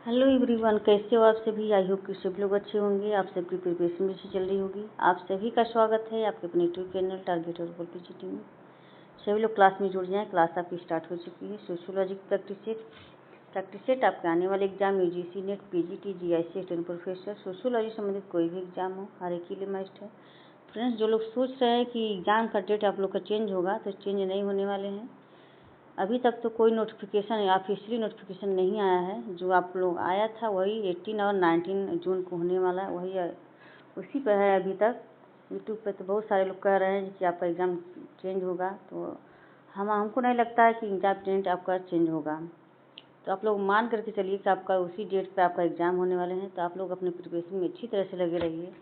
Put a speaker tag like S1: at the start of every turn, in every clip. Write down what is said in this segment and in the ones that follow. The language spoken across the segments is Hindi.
S1: हेलो एवरीवन, कैसे हो आप सभी। आई होप कि सभी लोग अच्छे होंगे। आप सबकी प्रिपरेशन भी अच्छी चल रही होगी। आप सभी का स्वागत है आपके अपने यूट्यूब चैनल टारगेट और गोल पीजीटी में। सभी लोग क्लास में जुड़ जाएं। क्लास आपकी स्टार्ट हो चुकी है। सोशियोलॉजी प्रैक्टिस सेट आपके आने वाले exam UGC net PGT GIC assistant professor sociology संबंधित कोई भी एग्जाम हो हर एक के लिए मस्ट है। फ्रेंड्स, जो लोग सोच रहे हैं कि एग्जाम का डेट आप लोग का चेंज होगा, तो चेंज नहीं होने वाले हैं। अभी तक तो कोई नोटिफिकेशन ऑफिशियली नोटिफिकेशन नहीं आया है। जो आप लोग आया था वही 18 और 19 जून को होने वाला है, वही उसी पर है अभी तक। यूट्यूब पे तो बहुत सारे लोग कह रहे हैं कि आपका एग्ज़ाम चेंज होगा, तो हमको नहीं लगता है कि एग्ज़ाम डेट आपका चेंज होगा। तो आप लोग मान करके चलिए कि आपका उसी डेट पे आपका एग्ज़ाम होने वाले हैं। तो आप लोग अपने प्रिपरेशन में अच्छी तरह से लगे रहिए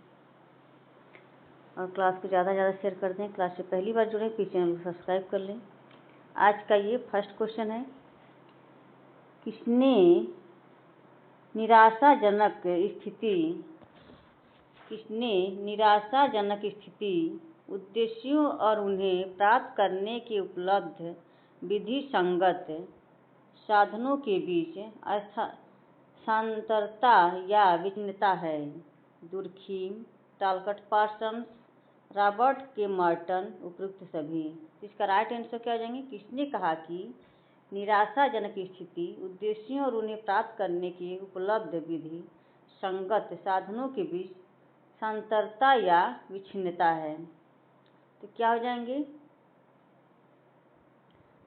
S1: और क्लास को ज़्यादा से ज़्यादा शेयर कर दें। क्लास से पहली बार जुड़े तो चैनल को सब्सक्राइब कर लें। आज का ये फर्स्ट क्वेश्चन है, किसने निराशाजनक स्थिति उद्देश्यों और उन्हें प्राप्त करने के उपलब्ध विधि संगत साधनों के बीच सांतरता या विभिन्नता है। दुर्खीम, टालकट पार्सन्स, रॉबर्ट के मर्टन, उपयुक्त सभी। इसका राइट आंसर क्या हो जाएंगे। किसने कहा कि निराशाजनक स्थिति उद्देश्यों और उन्हें प्राप्त करने के उपलब्ध विधि संगत साधनों के बीच सांतरता या विच्छिन्नता है। तो क्या हो जाएंगे,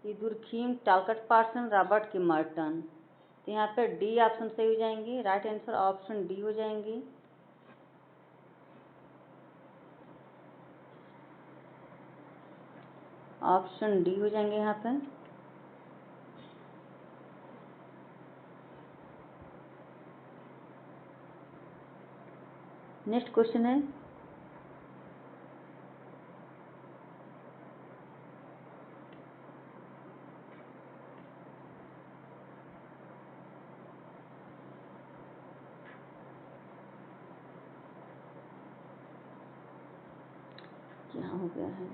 S1: ये दुर्खीम, टालकट पार्सन, रॉबर्ट के मर्टन। तो यहाँ पर डी ऑप्शन सही हो जाएंगे। राइट आंसर ऑप्शन डी हो जाएंगे। ऑप्शन डी हो जाएंगे यहाँ पर। नेक्स्ट क्वेश्चन है, क्या हो गया है।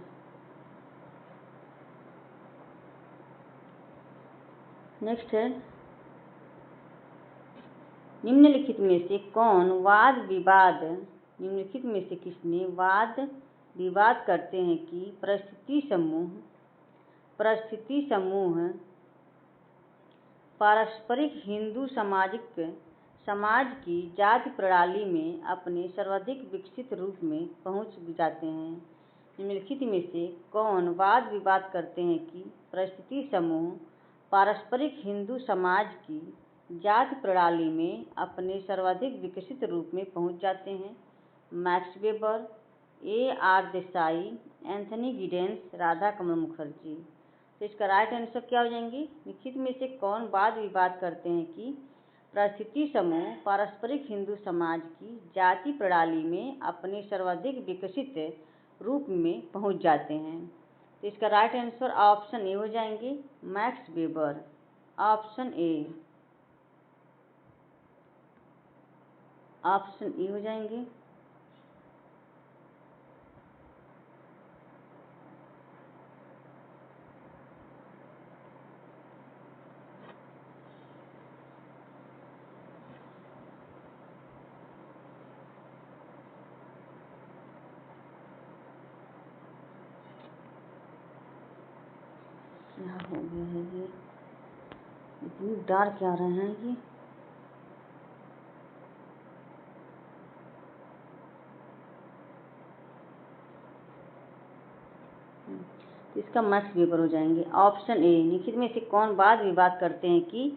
S1: नेक्स्ट है, निम्नलिखित में से किसने वाद विवाद करते हैं कि परिस्थिति समूह पारस्परिक हिंदू समाज की जाति प्रणाली में अपने सर्वाधिक विकसित रूप में पहुंच जाते हैं। निम्नलिखित में से कौन वाद विवाद करते हैं कि परिस्थिति समूह पारस्परिक हिंदू समाज की जाति प्रणाली में अपने सर्वाधिक विकसित रूप में पहुंच जाते हैं। Max Weber, A.R. Desai, Anthony Giddens, Radha Kamal Mukherjee. तो इसका राइट आंसर क्या हो जाएंगे। निम्नलिखित में से कौन वाद विवाद करते हैं कि परिस्थिति समूह पारस्परिक हिंदू समाज की जाति प्रणाली में अपने सर्वाधिक विकसित रूप में पहुंच जाते हैं। तो इसका राइट आंसर ऑप्शन ए हो जाएंगे, मैक्स वेबर। ऑप्शन ए हो जाएंगे। क्या हो गया है, ये इतनी डार्क आ रहे हैं ये। इसका मैक्स वेबर हो जाएंगे। ऑप्शन ए, निम्नलिखित में से कौन वाद विवाद करते हैं कि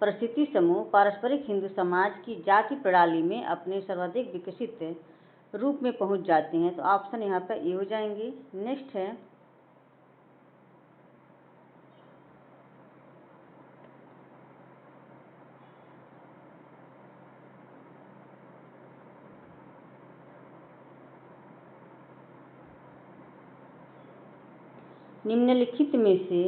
S1: परिस्थिति समूह पारस्परिक हिंदू समाज की जाति प्रणाली में अपने सर्वाधिक विकसित रूप में पहुंच जाते हैं। तो ऑप्शन यहाँ पर ए हो जाएंगे। नेक्स्ट है, निम्नलिखित में से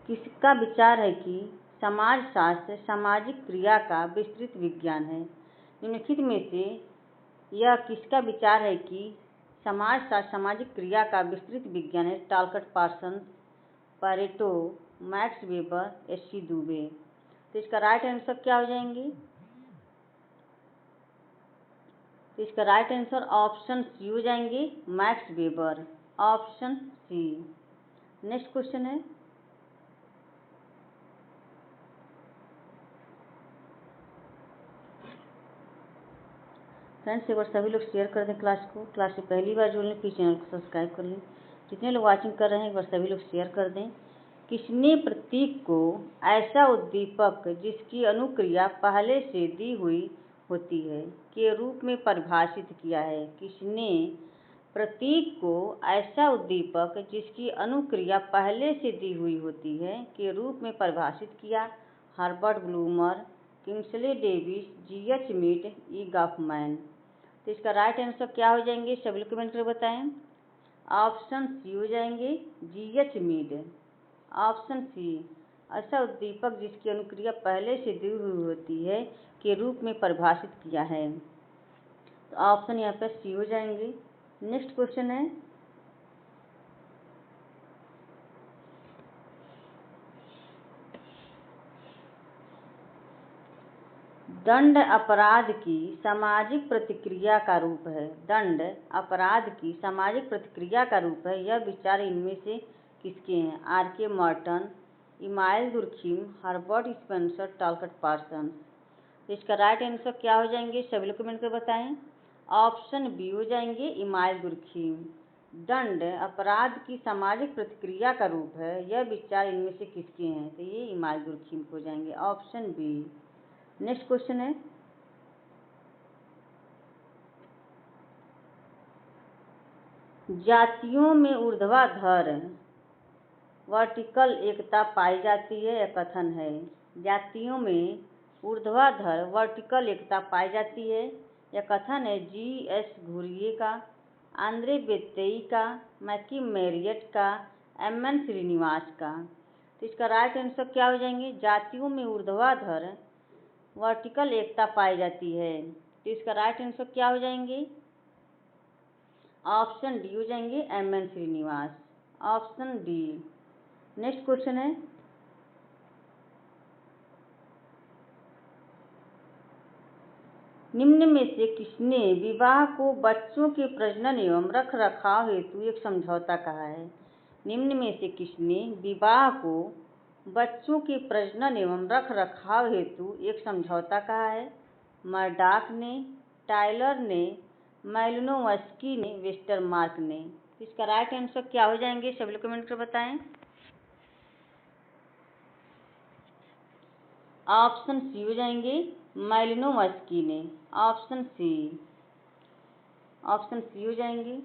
S1: किसका विचार है कि समाजशास्त्र सामाजिक क्रिया का विस्तृत विज्ञान है। निम्नलिखित में से यह किसका विचार है कि समाजशास्त्र सामाजिक क्रिया का विस्तृत विज्ञान है। टालकट Parsons, Pareto, max weber, SC. Dubey. तो इसका राइट आंसर क्या हो जाएंगे? तो इसका राइट आंसर ऑप्शन सी हो जाएंगे, Max Weber, option C. Next question है, फ्रेंड्स एक बार सभी लोग शेयर कर दें क्लास को। क्लास से पहली बार जुड़ लें, प्लीज चैनल को सब्सक्राइब कर लें। जितने लोग वाचिंग कर रहे हैं एक बार सभी लोग शेयर कर दें। किसने प्रतीक को ऐसा उद्दीपक जिसकी अनुक्रिया पहले से दी हुई होती है के रूप में परिभाषित किया है? किसने प्रतीक को ऐसा उद्दीपक जिसकी अनुक्रिया पहले से दी हुई होती है के रूप में परिभाषित किया? Herbert Blumer, Kingsley Davis, G H. Mead, E. Goffman. तो इसका राइट आंसर क्या हो जाएंगे? सभी लोग कमेंट कर बताएं। ऑप्शन सी हो जाएंगे, जी.एच. Mead, option C. ऐसा उद्दीपक जिसकी अनुक्रिया पहले से दी हुई होती है के रूप में परिभाषित किया है। तो ऑप्शन यहाँ पे सी हो जाएंगे। नेक्स्ट क्वेश्चन है, दंड अपराध की सामाजिक प्रतिक्रिया का रूप है। दंड अपराध की सामाजिक प्रतिक्रिया का रूप है। यह विचार इनमें से किसके हैं? R K. Merton, Emile Durkheim, Herbert Spencer, Talcott Parsons. इसका राइट आंसर क्या हो जाएंगे? सभी लोग कमेंट कर बताएं। ऑप्शन बी हो जाएंगे, इमाइल दुर्खिम। दंड अपराध की सामाजिक प्रतिक्रिया का रूप है। यह विचार इनमें से किसके हैं? तो ये इमाइल दुर्खिम हो जाएंगे, ऑप्शन बी। नेक्स्ट क्वेश्चन है, जातियों में ऊर्ध्वाधर वर्टिकल एकता पाई जाती है, यह कथन है। जातियों में ऊर्ध्वाधर वर्टिकल एकता पाई जाती है, यह कथन है जी.एस. घुरिये का, आंद्रे बेत्तेई का, मैकी मैरियट का, एम.एन. श्रीनिवास का। तो इसका राइट आंसर क्या हो जाएंगे? जातियों में ऊर्ध्वाधर वर्टिकल एकता पाई जाती है। तो इसका राइट आंसर क्या हो जाएंगे? ऑप्शन डी हो जाएंगे, M N. Srinivas, option D. Next question है, निम्न में से किसने विवाह को बच्चों के प्रजनन एवं रख रखाव हेतु एक समझौता कहा है? निम्न में से किसने विवाह को बच्चों के प्रजनन एवं रख रखाव हेतु एक समझौता कहा है? मर्डॉक ने, टायलर ने, मैलिनोवस्की ने, वेस्टरमार्क ने। इसका राइट आंसर क्या हो जाएंगे? सभी लोग कमेंट कर बताएं। ऑप्शन सी हो जाएंगे, मैलिनोवस्की ने, ऑप्शन सी, ऑप्शन सी हो जाएंगे।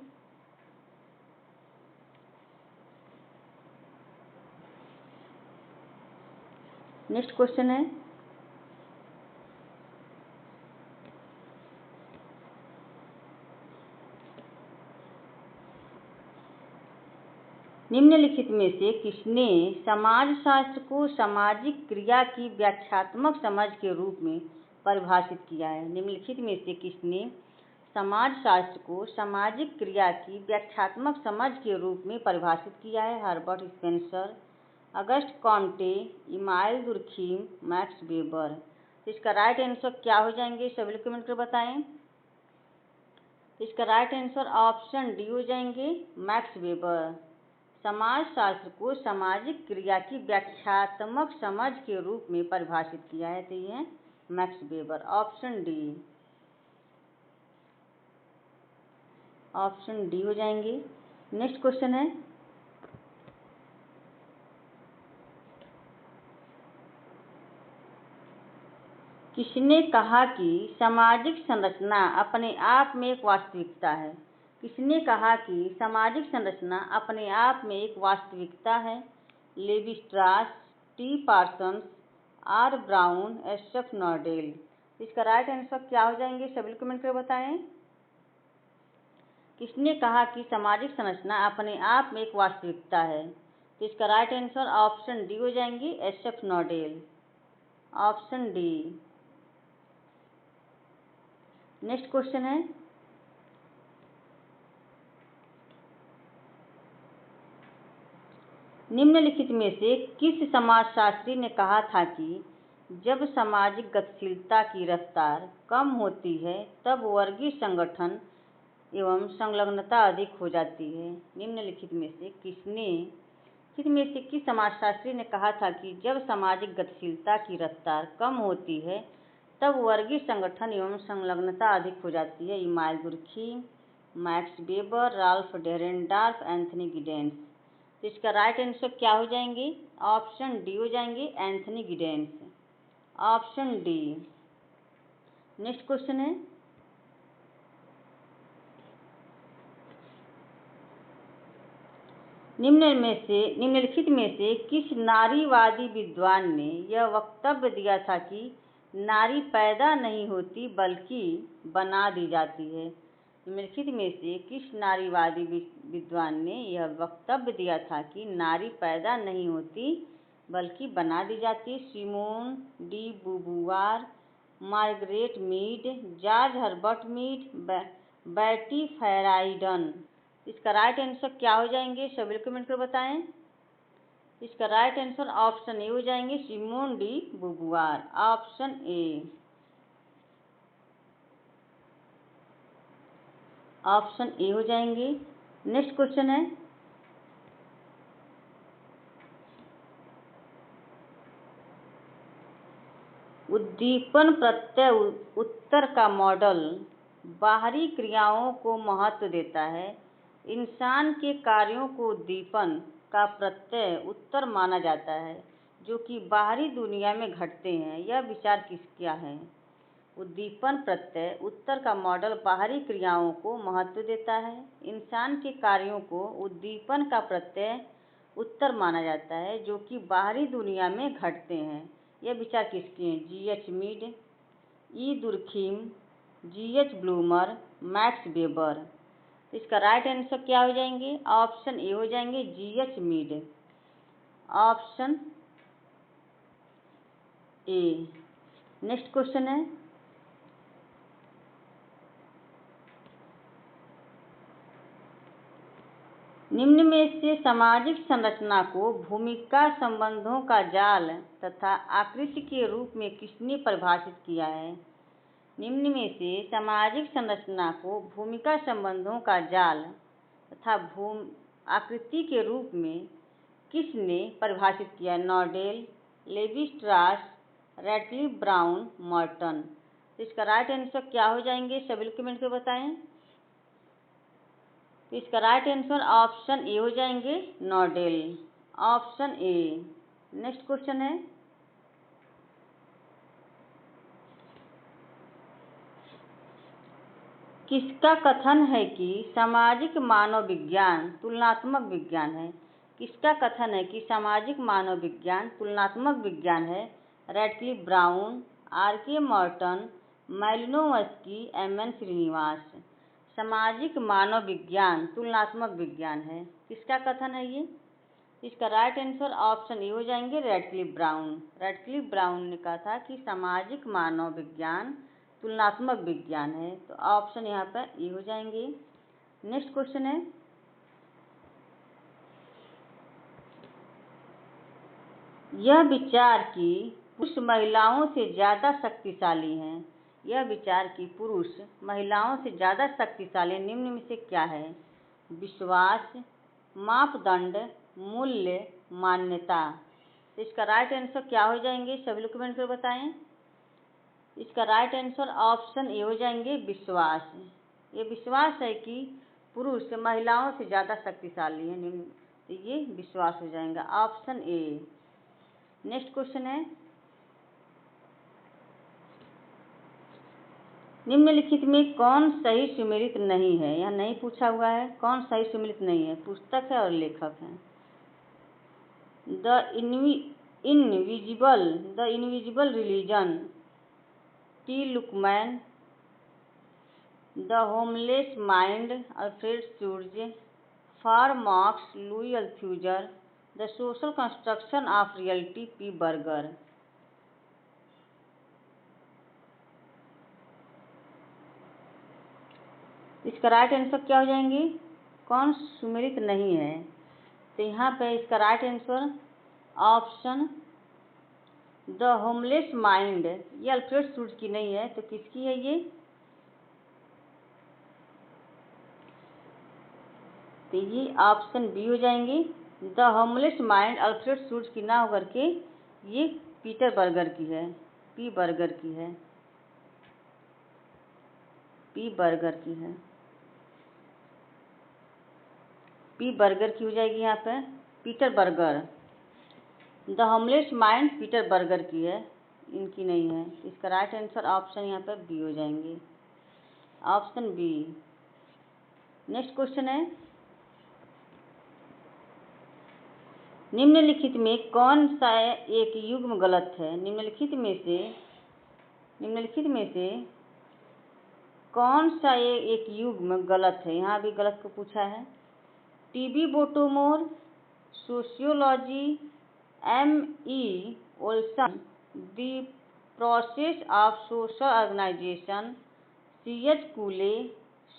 S1: नेक्स्ट क्वेश्चन है, निम्नलिखित में से किसने समाजशास्त्र को सामाजिक क्रिया की व्याख्यात्मक समझ के रूप में परिभाषित किया है? निम्नलिखित में से किसने समाजशास्त्र को सामाजिक क्रिया की व्याख्यात्मक समझ के रूप में परिभाषित किया है? Herbert Spencer, Auguste Comte, Emile Durkheim, Max Weber. इसका राइट आंसर क्या हो जाएंगे? सभी लोग कमेंट कर बताएं। इसका राइट आंसर ऑप्शन डी हो जाएंगे, मैक्स वेबर। समाजशास्त्र को सामाजिक क्रिया की व्याख्यात्मक समझ के रूप में परिभाषित किया है, तो ये max Weber, option D, option D हो जाएंगे। नेक्स्ट क्वेश्चन है, किसने कहा कि सामाजिक संरचना अपने आप में एक वास्तविकता है? किसने कहा कि सामाजिक संरचना अपने आप में एक वास्तविकता है? Levi Strauss, T. Parsons, R. Brown, S F. Nadel. इसका राइट आंसर क्या हो जाएंगे? सभी लोग कमेंट कर बताएं। किसने कहा कि सामाजिक संरचना अपने आप में एक वास्तविकता है? तो इसका राइट आंसर ऑप्शन डी हो जाएंगे, एस.एफ. नॉर्डेल, ऑप्शन डी। नेक्स्ट क्वेश्चन है, निम्नलिखित में से किस समाजशास्त्री ने कहा था कि जब सामाजिक गतिशीलता की रफ्तार कम होती है तब वर्गीय संगठन एवं संलग्नता अधिक हो जाती है? निम्नलिखित में से किस समाजशास्त्री ने कहा था कि जब सामाजिक गतिशीलता की रफ्तार कम होती है तब वर्गीय संगठन एवं संलग्नता अधिक हो जाती है? Emile Durkheim, Max Weber, Ralf Dahrendorf, Anthony Giddens. तो इसका राइट आंसर क्या हो जाएंगे? ऑप्शन डी हो जाएंगे, Anthony Giddens. Option D. Next question है, निम्नलिखित में से किस नारीवादी विद्वान ने यह वक्तव्य दिया था कि नारी पैदा नहीं होती बल्कि बना दी जाती है? निम्नलिखित में से किस नारीवादी विद्वान ने यह वक्तव्य दिया था कि नारी पैदा नहीं होती बल्कि बना दी जाती है? Simone de Beauvoir, Margaret Mead, George Herbert Mead, Betty Friedan. इसका राइट आंसर क्या हो जाएंगे? सभी कमेंट कर बताएं। इसका राइट आंसर ऑप्शन ए हो जाएंगे, Simone de Beauvoir. Option A. Option A हो जाएंगे। नेक्स्ट क्वेश्चन है, उद्दीपन प्रत्यय उत्तर का मॉडल बाहरी क्रियाओं को महत्व देता है। इंसान के कार्यों को उद्दीपन का प्रत्यय उत्तर माना जाता है जो कि बाहरी दुनिया में घटते हैं। यह विचार किसका है? उद्दीपन प्रत्यय उत्तर का मॉडल बाहरी क्रियाओं को महत्व देता है। इंसान के कार्यों को उद्दीपन का प्रत्यय उत्तर माना जाता है जो कि बाहरी दुनिया में घटते हैं। यह विचार किसके हैं? G H. Mead, E. Durkheim, G H. Blumer, Max Weber. इसका राइट आंसर क्या हो जाएंगे? ऑप्शन ए हो जाएंगे, G H. Mead. Option A. Next question है, निम्न में से सामाजिक संरचना को भूमिका संबंधों का जाल तथा आकृति के रूप में किसने परिभाषित किया है? निम्न में से सामाजिक संरचना को भूमिका संबंधों का जाल तथा आकृति के रूप में किसने परिभाषित किया? नॉर्डेल, लेवी स्ट्रास, रैटक्लिफ ब्राउन, मॉर्टन। इसका राइट आंसर क्या हो जाएंगे? सभी कमेंट कर बताएं। तो इसका राइट आंसर ऑप्शन ए हो जाएंगे, Nadel. Option A. Next question है, किसका कथन है कि सामाजिक मानव विज्ञान तुलनात्मक विज्ञान है? किसका कथन है कि सामाजिक मानव विज्ञान तुलनात्मक विज्ञान है? Radcliffe Brown, R K. Merton, Malinowski, M N. Srinivas. सामाजिक मानव विज्ञान तुलनात्मक विज्ञान है, किसका कथन है ये? इसका राइट आंसर ऑप्शन ए हो जाएंगे, रैटक्लिफ ब्राउन। रैटक्लिफ ब्राउन ने कहा था कि सामाजिक मानव विज्ञान तुलनात्मक विज्ञान है। तो ऑप्शन यहाँ पर ए हो जाएंगे। नेक्स्ट क्वेश्चन है, यह विचार कि पुरुष महिलाओं से ज्यादा शक्तिशाली हैं। यह विचार कि पुरुष महिलाओं से ज्यादा शक्तिशाली निम्न में से क्या है? विश्वास, मापदंड, मूल्य, मान्यता। तो इसका राइट आंसर क्या हो जाएंगे? सभी लोग कमेंट कर बताएं। इसका राइट आंसर ऑप्शन ए हो जाएंगे, विश्वास। ये विश्वास है कि पुरुष महिलाओं से ज़्यादा शक्तिशाली है, तो ये विश्वास हो जाएगा, ऑप्शन ए। नेक्स्ट क्वेश्चन है, निम्नलिखित में कौन सही सुमेलित नहीं है? यह नहीं पूछा हुआ है, कौन सही सुमेलित नहीं है? पुस्तक है और लेखक है। The invisible religion, T. Luckmann, the homeless mind, Alfred Schutz, for Marx, Louis Althusser, the social construction of reality, P. Berger. इसका राइट आंसर क्या हो जाएंगे? कौन सुमेलित नहीं है? तो यहाँ पे इसका right answer option the homeless mind, ये अल्फ्रेड शुल्ट्ज की नहीं है, तो किसकी है ये? तो ये ऑप्शन बी हो जाएंगी। द होमलेस माइंड अल्फ्रेड शुल्ट्ज की ना होकर के ये पीटर बर्गर की है, पी बर्गर की है, पी बर्गर की है, पी बर्गर की हो जाएगी यहाँ पे, Peter Berger. The homeless mind Peter Berger की है, इनकी नहीं है। इसका राइट आंसर ऑप्शन यहाँ पे बी हो जाएंगे, ऑप्शन बी। नेक्स्ट क्वेश्चन है, निम्नलिखित में कौन सा एक युग्म गलत है? निम्नलिखित में से कौन सा एक युग्म गलत है? यहाँ भी गलत को पूछा है। T B Bottomore, sociology, M.E. Olsen, the process of social organisation, C.H. Cooley,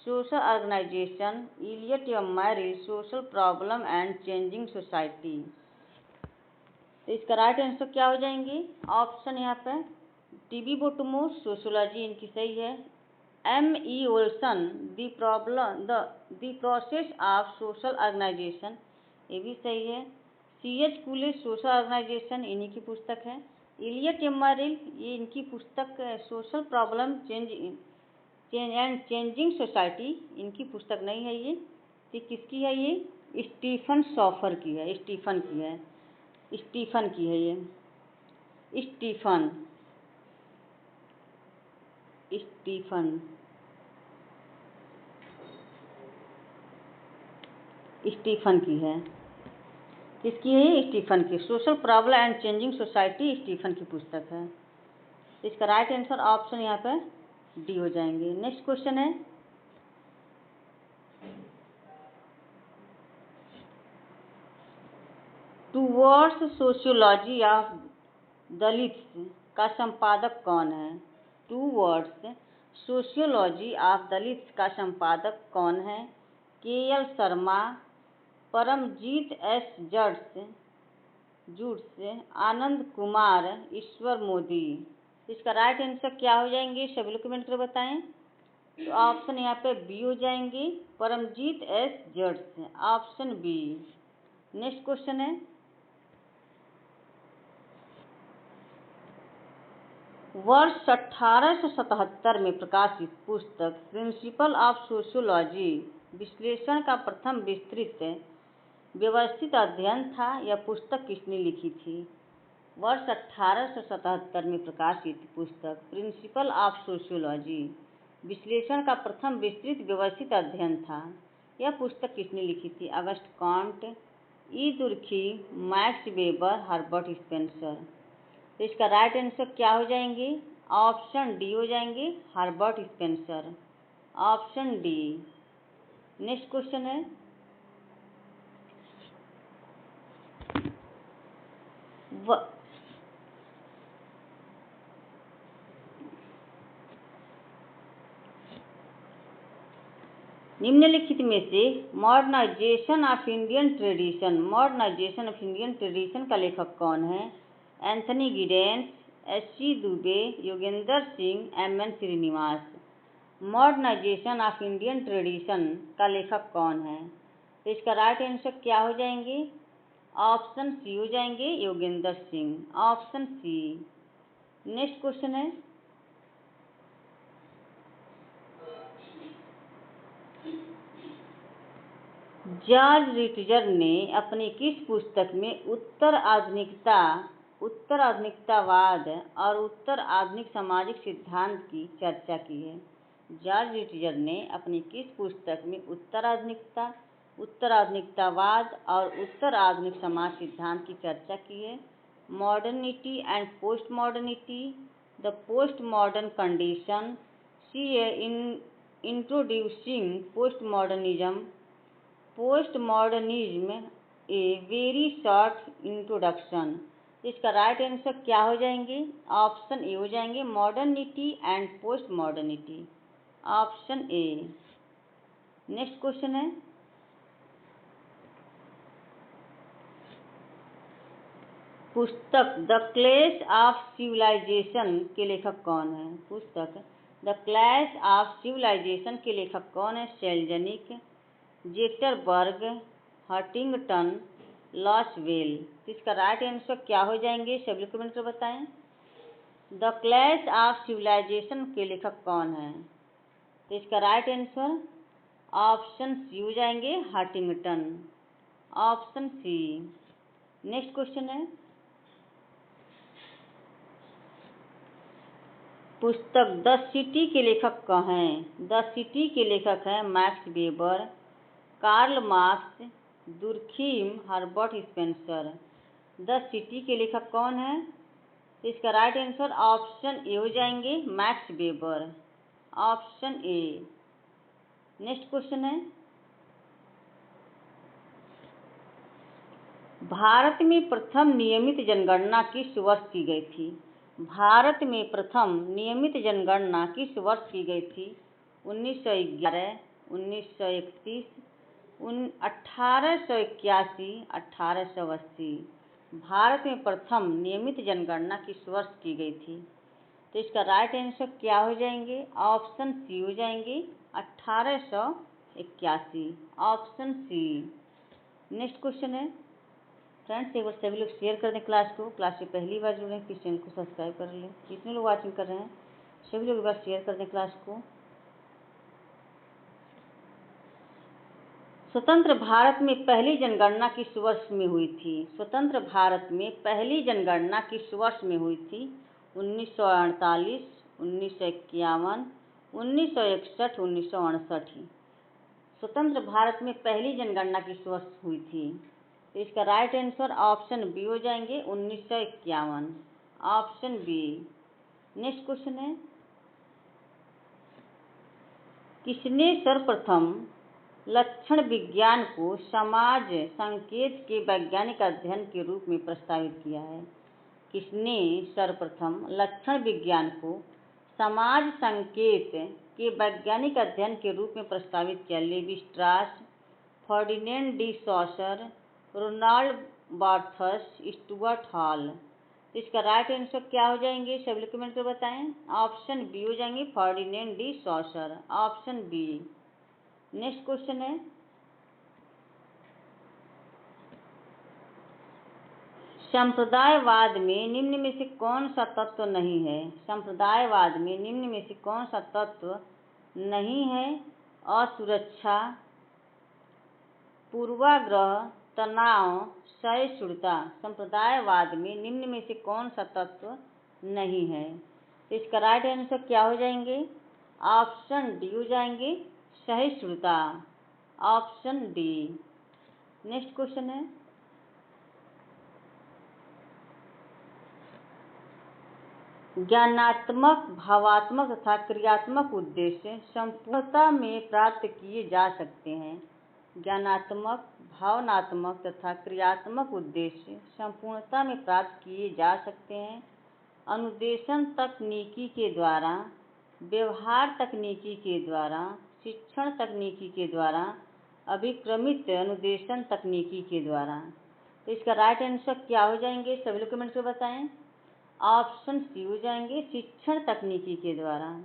S1: social organisation, Elliott M Merrill, social problem and changing society. तो इसका राइट आंसर क्या हो जाएंगे? ऑप्शन यहाँ पे टीबी बोटोमोर, सोशियोलॉजी इनकी सही है। M.E. Olsen, the process of social organisation, ये भी सही है। C.H. कूले, सोशल ऑर्गेनाइजेशन इन्हीं की पुस्तक है। इलियट एम मैरिल, ये इनकी पुस्तक social problem and changing society, इनकी पुस्तक नहीं है ये। तो किसकी है ये? स्टीफन सॉफर की है, स्टीफन की है, स्टीफन की है ये, स्टीफन की है। किसकी है? स्टीफन की। Social problem and changing society Stephen की पुस्तक है। इसका राइट आंसर ऑप्शन यहाँ पे डी हो जाएंगे। नेक्स्ट क्वेश्चन है, टूवर्ड्स सोशियोलॉजी ऑफ दलित्स का संपादक कौन है? टूवर्ड्स सोशियोलॉजी ऑफ दलित्स का संपादक कौन है? KL Sharma, Paramjit S. जुड्स, आनंद कुमार, ईश्वर मोदी। इसका राइट आंसर क्या हो जाएंगे? सभी लोग कमेंट कर बताएं। तो ऑप्शन यहाँ पे बी हो जाएंगे, Paramjit S. Judge, option B. Next question है, वर्ष 1877 में प्रकाशित पुस्तक प्रिंसिपल ऑफ सोशियोलॉजी विश्लेषण का प्रथम विस्तृत व्यवस्थित अध्ययन था। यह पुस्तक किसने लिखी थी? वर्ष 1877 में प्रकाशित पुस्तक प्रिंसिपल ऑफ सोशियोलॉजी विश्लेषण का प्रथम विस्तृत व्यवस्थित अध्ययन था। यह पुस्तक किसने लिखी थी? Auguste Comte, E Durkheim, Max Weber, Herbert Spencer. तो इसका राइट आंसर क्या हो जाएंगे? ऑप्शन डी हो जाएंगे, Herbert Spencer, option D. Next question है, निम्नलिखित में से मॉडर्नाइजेशन ऑफ इंडियन ट्रेडिशन का लेखक कौन है? Anthony Giddens, S.C. Dube, Yogendra Singh, M.N. Srinivas. Modernisation of Indian tradition का लेखक कौन है? तो इसका राइट आंसर क्या हो जाएंगे? ऑप्शन सी हो जाएंगे, Yogendra Singh, option C. Next question है, जॉर्ज रिटजर ने अपनी किस पुस्तक में उत्तर आधुनिकतावाद और उत्तर आधुनिक सामाजिक सिद्धांत की चर्चा की है? जॉर्ज रिटजर ने अपनी किस पुस्तक में उत्तर आधुनिकतावाद और उत्तर आधुनिक समाज सिद्धांत की चर्चा की है? Modernity and post modernity, the post modern condition, introducing post modernism, a very short introduction. इसका राइट आंसर क्या हो जाएंगे? ऑप्शन ए हो जाएंगे, modernity and post modernity, option A. Next question है, पुस्तक द क्लैश ऑफ सिविलाइजेशन के लेखक कौन है? पुस्तक द क्लैश ऑफ सिविलाइजेशन के लेखक कौन है? सेल्जनिक, ज़ेटरबर्ग, हंटिंगटन, लॉसवेल। तो इसका राइट आंसर क्या हो जाएंगे? सभी लोग कमेंट कर बताएं। द क्लैश ऑफ सिविलाइजेशन के लेखक कौन है? तो इसका राइट आंसर ऑप्शन सी हो जाएंगे, Huntington. Option C. Next question है, पुस्तक द सिटी के लेखक कौन हैं? द सिटी के लेखक हैं Max Weber, Karl Marx, Durkheim, Herbert Spencer. The city के लेखक कौन है? तो इसका राइट आंसर ऑप्शन ए हो जाएंगे, Max Weber. Option A. Next question है, भारत में प्रथम नियमित जनगणना किस वर्ष की गई थी? भारत में प्रथम नियमित जनगणना किस वर्ष की गई थी? 1911, 1931, 1881, 1880। भारत में प्रथम नियमित जनगणना किस वर्ष की गई थी? तो इसका राइट आंसर क्या हो जाएंगे? ऑप्शन सी हो जाएंगे, 1881। Option C. नेक्स्ट क्वेश्चन है, फ्रेंड्स एक बार सभी लोग शेयर कर दें क्लास को। क्लास से पहली बार जुड़े हैं, चैनल को सब्सक्राइब कर लें। जितने लोग वाचिंग कर रहे हैं सभी लोग एक बार शेयर कर दें क्लास को। स्वतंत्र भारत में पहली जनगणना किस वर्ष में हुई थी? स्वतंत्र भारत में पहली जनगणना किस वर्ष में हुई थी? 1948, 1951, 1961, 1968। स्वतंत्र भारत में पहली जनगणना किस वर्ष हुई थी? तो इसका राइट आंसर ऑप्शन बी हो जाएंगे, 1951। Option B. नेक्स्ट क्वेश्चन है, किसने सर्वप्रथम लक्षण विज्ञान को समाज संकेत के वैज्ञानिक अध्ययन के रूप में प्रस्तावित किया है? किसने सर्वप्रथम लक्षण विज्ञान को समाज संकेत के वैज्ञानिक अध्ययन के रूप में प्रस्तावित किया? Levi Strauss, Ferdinand de Saussure, Roland Barthes, Stuart Hall. तो इसका राइट आंसर क्या हो जाएंगे? सभी लोग कमेंट कर बताएं। ऑप्शन बी हो जाएंगे, Ferdinand de Saussure. Option B. Next question है, संप्रदायवाद में निम्न में से कौन सा तत्व नहीं है? संप्रदायवाद में निम्न में से कौन सा तत्व नहीं है? असुरक्षा, पूर्वाग्रह, तनाव, सहिष्णुता। संप्रदायवाद में निम्न में से कौन सा तत्व नहीं है? तो इसका राइट आंसर क्या हो जाएंगे? ऑप्शन डी हो जाएंगे, सहिष्णुता। Option D. नेक्स्ट क्वेश्चन है, ज्ञानात्मक, भावात्मक तथा क्रियात्मक उद्देश्य संपूर्णता में प्राप्त किए जा सकते हैं। ज्ञानात्मक, भावनात्मक तथा क्रियात्मक उद्देश्य संपूर्णता में प्राप्त किए जा सकते हैं अनुदेशन तकनीकी के द्वारा, व्यवहार तकनीकी के द्वारा, शिक्षण तकनीकी के द्वारा, अभिक्रमित अनुदेशन तकनीकी के द्वारा। तो इसका राइट आंसर क्या हो जाएंगे? सभी लोग कमेंट में बताएं। ऑप्शन सी हो जाएंगे, शिक्षण तकनीकी के द्वारा।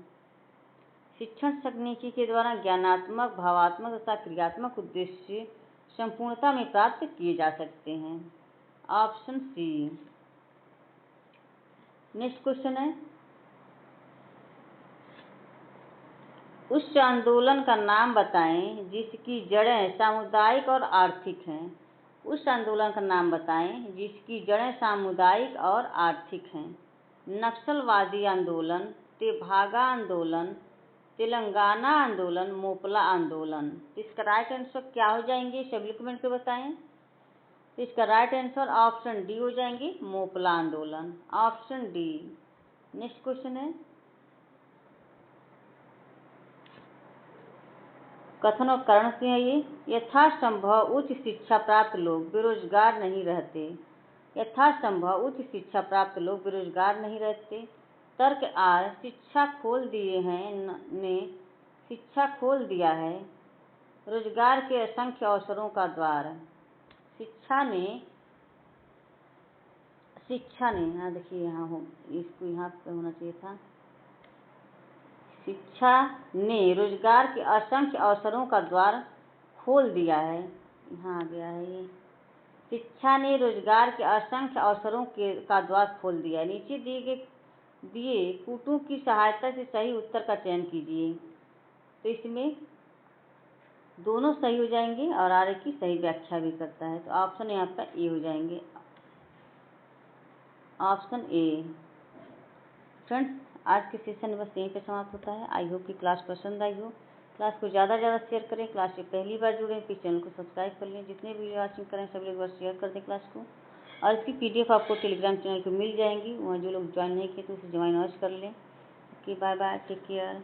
S1: शिक्षण तकनीकी के द्वारा ज्ञानात्मक, भावात्मक तथा क्रियात्मक उद्देश्य संपूर्णता में प्राप्त किए जा सकते हैं। Option C. नेक्स्ट क्वेश्चन है, उस आंदोलन का नाम बताएं जिसकी जड़ें सामुदायिक और आर्थिक हैं। उस आंदोलन का नाम बताएं जिसकी जड़ें सामुदायिक और आर्थिक हैं। नक्सलवादी आंदोलन, तेभागा आंदोलन, तेलंगाना आंदोलन, मोपला आंदोलन। इसका राइट आंसर क्या हो जाएंगे? सभी कमेंट में बताएं। तो इसका राइट आंसर ऑप्शन डी हो जाएंगे, मोपला आंदोलन। Option D. नेक्स्ट क्वेश्चन है, कथन और कारण से है ये। यथासंभव उच्च शिक्षा प्राप्त लोग बेरोजगार नहीं रहते। यथासंभव उच्च शिक्षा प्राप्त लोग बेरोजगार नहीं रहते। तर्क आर, शिक्षा खोल दिए हैं ने शिक्षा खोल दिया है रोजगार के असंख्य अवसरों का द्वार। शिक्षा शिक्षा ने, यहाँ देखिए, यहाँ हो, इसको यहाँ पे होना चाहिए था। शिक्षा ने रोजगार के असंख्य अवसरों का द्वार खोल दिया है। यहाँ आ गया है ये। शिक्षा ने रोजगार के असंख्य अवसरों का द्वार खोल दिया है। नीचे दिए कूटों की सहायता से सही उत्तर का चयन कीजिए। तो इसमें दोनों सही हो जाएंगे और आगे की सही व्याख्या भी करता है। तो ऑप्शन यहाँ पर ए हो जाएंगे, ऑप्शन ए। फ्रेंड्स, आज के सेशन बस यहीं पे समाप्त होता है। आई होप कि क्लास पसंद आई हो। क्लास को ज़्यादा से ज़्यादा शेयर करें। क्लास से पहली बार जुड़े हैं, प्लीज़ चैनल को सब्सक्राइब कर लें। जितने वीडियो वॉचिंग करें सभी लोग बस शेयर कर दें क्लास को। और इसकी PDF आपको टेलीग्राम चैनल पर मिल जाएंगी। वहाँ जो लोग ज्वाइन नहीं किए तो उसे ज्वाइन अवश्य कर लें। Okay, bye bye, take care.